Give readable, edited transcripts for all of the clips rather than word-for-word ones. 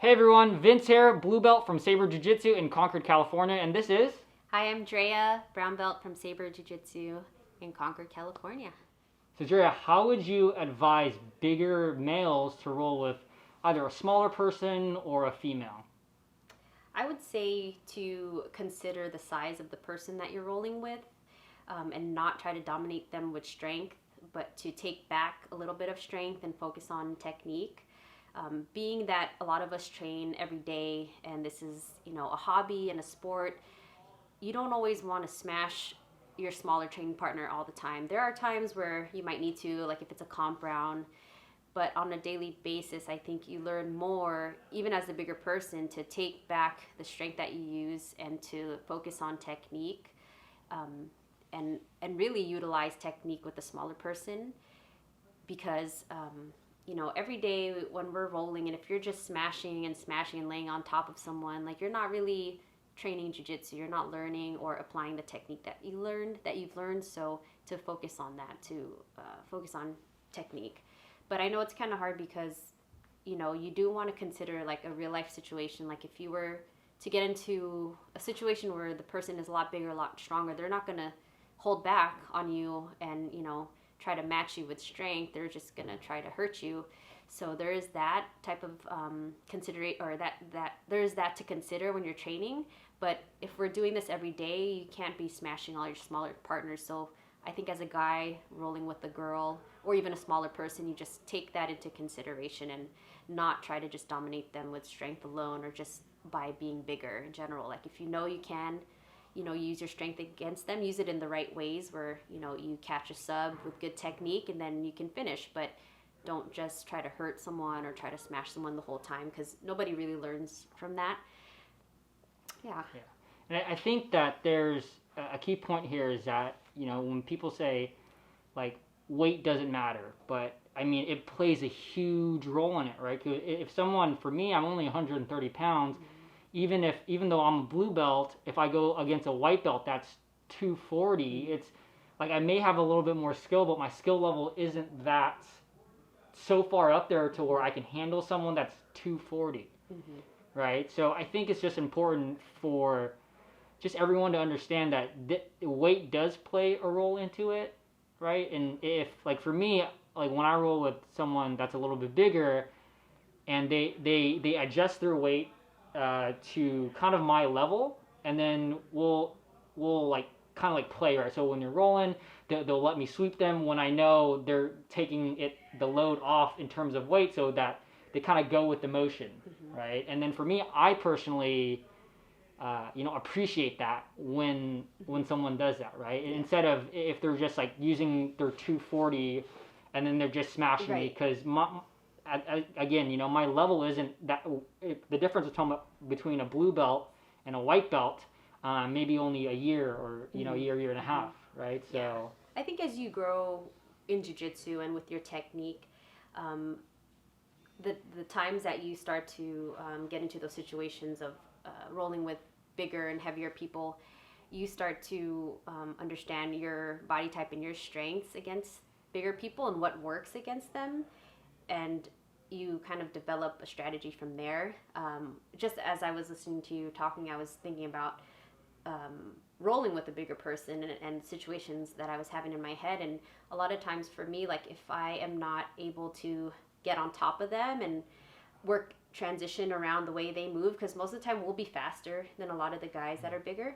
Hey everyone, Vince here, blue belt from Sabre Jiu Jitsu in Concord, California, and this is... Hi, I'm Drea, brown belt from Sabre Jiu Jitsu in Concord, California. So Drea, how would you advise bigger males to roll with either a smaller person or a female? I would say to consider the size of the person that you're rolling with and not try to dominate them with strength, but to take back a little bit of strength and focus on technique. Being that a lot of us train every day and this is, a hobby and a sport, you don't always want to smash your smaller training partner all the time. There are times where you might need to, like if it's a comp round, but on a daily basis, I think you learn more, even as a bigger person, to take back the strength that you use and to focus on technique, and really utilize technique with the smaller person because every day when we're rolling, and if you're just smashing and laying on top of someone, like you're not really training jiu-jitsu, you're not learning or applying the technique that you've learned. So to focus on that, to focus on technique. But I know it's kind of hard because you do want to consider like a real life situation. Like if you were to get into a situation where the person is a lot bigger, a lot stronger, they're not going to hold back on you and try to match you with strength. They're just gonna try to hurt you. So there is that type of considerate, or that there is that to consider when you're training. But if we're doing this every day, you can't be smashing all your smaller partners. So I think as a guy rolling with a girl or even a smaller person, you just take that into consideration and not try to just dominate them with strength alone or just by being bigger in general. Like if you can use your strength against them, use it in the right ways where, you catch a sub with good technique and then you can finish, but don't just try to hurt someone or try to smash someone the whole time because nobody really learns from that. Yeah. And I think that there's a key point here is that, when people say, like, weight doesn't matter, but, I mean, it plays a huge role in it, right? 'Cause if someone, for me, I'm only 130 pounds, even though I'm a blue belt, if I go against a white belt that's 240, it's like I may have a little bit more skill, but my skill level isn't that so far up there to where I can handle someone that's 240, right? So I think it's just important for just everyone to understand that weight does play a role into it, right? And if, like for me, like when I roll with someone that's a little bit bigger and they adjust their weight to kind of my level, and then we'll like kind of like play, right? So when you're rolling, they'll let me sweep them when I know they're taking the load off in terms of weight, so that they kind of go with the motion, right? And then for me, I personally, appreciate that when someone does that, right? Yeah. Instead of if they're just like using their 240 and then they're just smashing me, because again, my level isn't that. The difference between a blue belt and a white belt, maybe only a year or year and a half, right? So yeah. I think as you grow in jiu-jitsu and with your technique, the times that you start to get into those situations of rolling with bigger and heavier people, you start to understand your body type and your strengths against bigger people and what works against them. And you kind of develop a strategy from there. Just as I was listening to you talking, I was thinking about rolling with a bigger person and situations that I was having in my head. And a lot of times for me, like if I am not able to get on top of them and transition around the way they move, because most of the time we'll be faster than a lot of the guys that are bigger.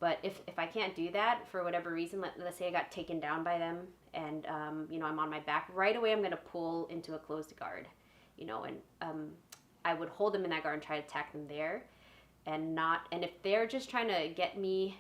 But if I can't do that for whatever reason, let's say I got taken down by them and, I'm on my back, right away I'm going to pull into a closed guard, and I would hold them in that guard and try to attack them there and if they're just trying to get me,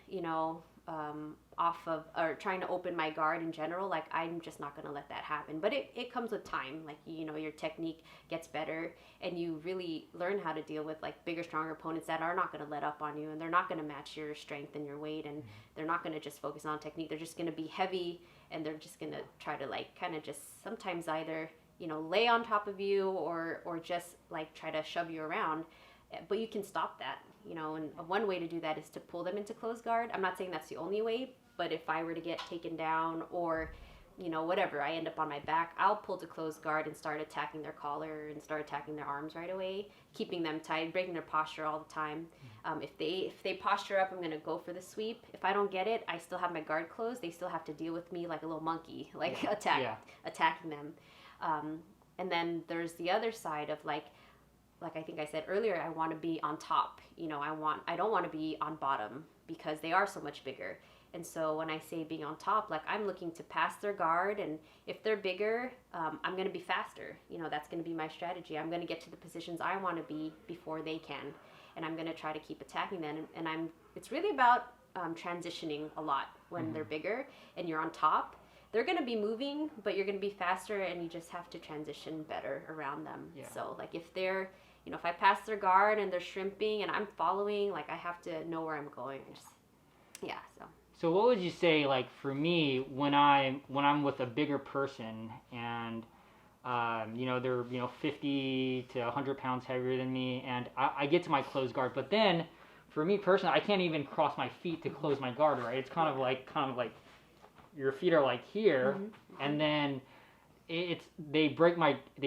off of, or trying to open my guard in general, like I'm just not going to let that happen. But it comes with time, like, your technique gets better and you really learn how to deal with like bigger, stronger opponents that are not going to let up on you and they're not going to match your strength and your weight, and they're not going to just focus on technique. They're just going to be heavy and they're just going to try to like kind of just sometimes either, lay on top of you or just like try to shove you around. But you can stop that, and one way to do that is to pull them into closed guard. I'm not saying that's the only way, but if I were to get taken down or you know, whatever, I end up on my back, I'll pull to closed guard and start attacking their collar and start attacking their arms right away, keeping them tight, breaking their posture all the time. If they posture up, I'm going to go for the sweep. If I don't get it, I still have my guard closed. They still have to deal with me like a little monkey, like attacking them. And then there's the other side of like I think I said earlier, I want to be on top. You know, I don't want to be on bottom because they are so much bigger. And so when I say being on top, like I'm looking to pass their guard, and if they're bigger, I'm going to be faster. You know, that's going to be my strategy. I'm going to get to the positions I want to be before they can, and I'm going to try to keep attacking them. And it's really about transitioning a lot when they're bigger and you're on top. They're going to be moving, but you're going to be faster, and you just have to transition better around them. Yeah. So like if they're, you know, if I pass their guard and they're shrimping and I'm following, like I have to know where I'm going. So what would you say, like for me, when I'm with a bigger person and you know, they're, you know, 50 to 100 pounds heavier than me, and I get to my closed guard, but then for me personally, I can't even cross my feet to close my guard, right? It's kind of like your feet are like here, and then they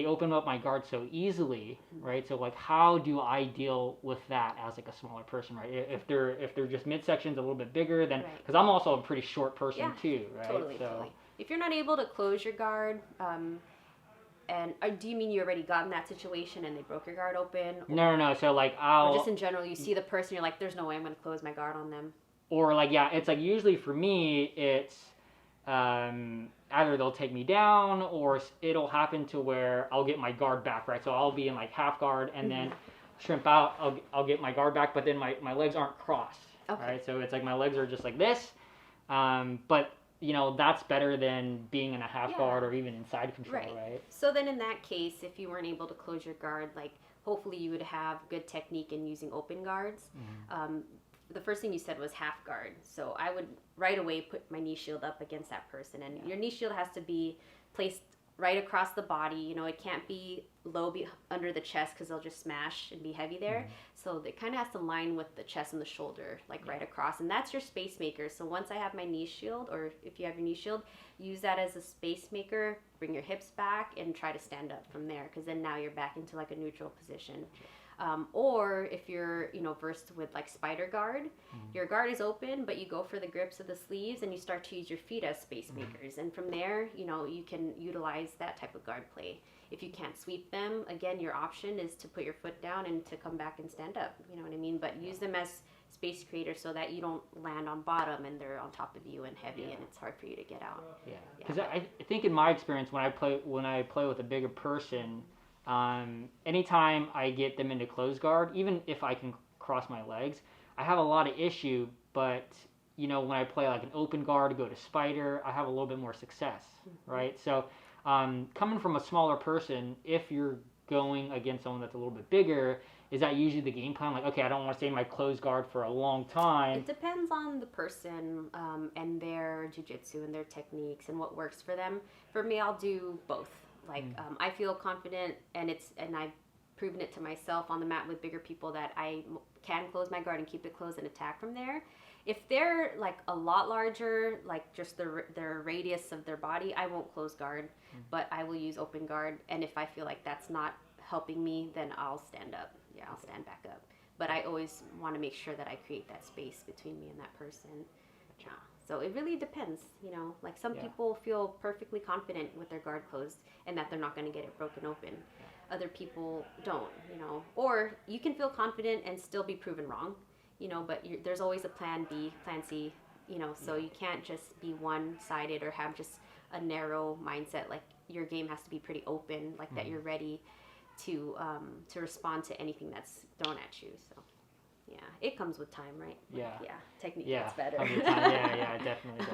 open up my guard so easily, right? So like, how do I deal with that as like a smaller person, right? If they're just midsections a little bit bigger, then because I'm also a pretty short person too, right? Totally. If you're not able to close your guard, do you mean you already got in that situation and they broke your guard open? No. So like or just in general, you see the person, you're like, there's no way I'm going to close my guard on them. Or like, it's like usually for me, it's either they'll take me down, or it'll happen to where I'll get my guard back, right? So I'll be in like half guard, and then shrimp out, I'll get my guard back, but then my legs aren't crossed, right? So it's like my legs are just like this, but you know, that's better than being in a half guard or even in side control, right? So then in that case, if you weren't able to close your guard, like hopefully you would have good technique in using open guards. The first thing you said was half guard. So I would right away put my knee shield up against that person. And your knee shield has to be placed right across the body. You know, it can't be low under the chest because they'll just smash and be heavy there. So it kind of has to line with the chest and the shoulder, like right across. And that's your space maker. So once I have my knee shield, or if you have your knee shield, use that as a space maker, bring your hips back, and try to stand up from there, because then now you're back into like a neutral position. Or if you're, you know, versed with like spider guard, your guard is open, but you go for the grips of the sleeves and you start to use your feet as space makers. And from there, you know, you can utilize that type of guard play. If you can't sweep them, again, your option is to put your foot down and to come back and stand up. You know what I mean? But use them as space creators so that you don't land on bottom and they're on top of you and heavy and it's hard for you to get out. Because I think in my experience, when I play with a bigger person, anytime I get them into closed guard, even if I can cross my legs, I have a lot of issue, but you know, when I play like an open guard, go to spider, I have a little bit more success, right? So coming from a smaller person, if you're going against someone that's a little bit bigger, is that usually the game plan? Like, okay, I don't want to stay in my closed guard for a long time. It depends on the person and their jiu-jitsu and their techniques and what works for them. For me, I'll do both. Like I feel confident, and I've proven it to myself on the mat with bigger people that I can close my guard and keep it closed and attack from there. If they're like a lot larger, like just their radius of their body, I won't close guard, but I will use open guard. And if I feel like that's not helping me, then I'll stand up. Yeah, I'll stand back up. But I always want to make sure that I create that space between me and that person. Yeah. So it really depends, you know, like some people feel perfectly confident with their guard closed and that they're not going to get it broken open. Other people don't, you know, or you can feel confident and still be proven wrong, you know, but there's always a plan B, plan C, you know, so you can't just be one-sided or have just a narrow mindset. Like your game has to be pretty open, like that you're ready to respond to anything that's thrown at you. So. Yeah, it comes with time, right? Technique gets better. Definitely.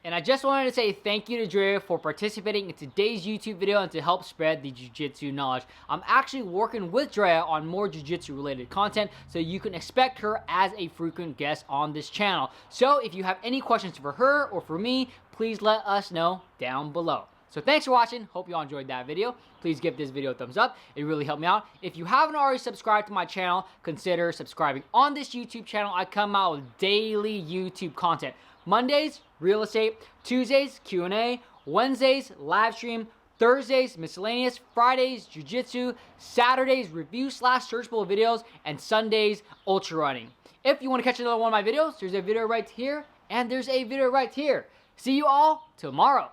And I just wanted to say thank you to Drea for participating in today's YouTube video and to help spread the Jiu-Jitsu knowledge. I'm actually working with Drea on more Jiu-Jitsu related content, so you can expect her as a frequent guest on this channel. So if you have any questions for her or for me, please let us know down below. So thanks for watching. Hope you all enjoyed that video. Please give this video a thumbs up. It really helped me out. If you haven't already subscribed to my channel, consider subscribing. On this YouTube channel, I come out with daily YouTube content. Mondays, real estate. Tuesdays, Q&A. Wednesdays, live stream. Thursdays, miscellaneous. Fridays, jiu-jitsu. Saturdays, review/searchable videos. And Sundays, ultra running. If you want to catch another one of my videos, there's a video right here, and there's a video right here. See you all tomorrow.